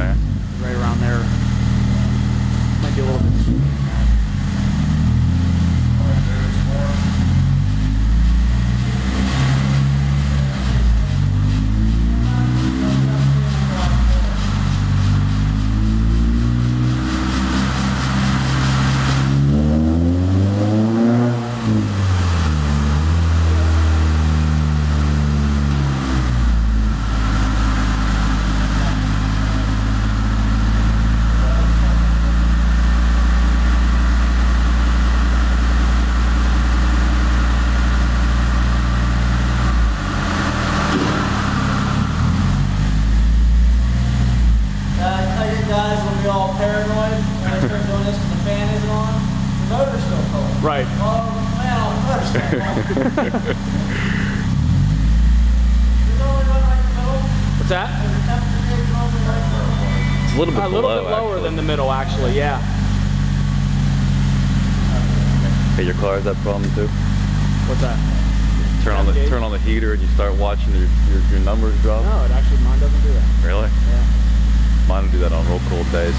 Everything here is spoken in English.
yeah. Right around there. Might be a little bit sooner than that. Guys will be all paranoid when I start doing this because the fan isn't on. The motor's still cold. Right. Oh, man, the motor's still cold. Does it only run right in the middle? What's that? Does the temperature gauge only right in the middle? It's a little bit lower actually. than the middle, actually, yeah. Hey, your car has that problem too? What's that? Turn on the heater and you start watching your numbers drop? No, it actually, mine doesn't do that. Really? Yeah. Mine will do that on real cold days.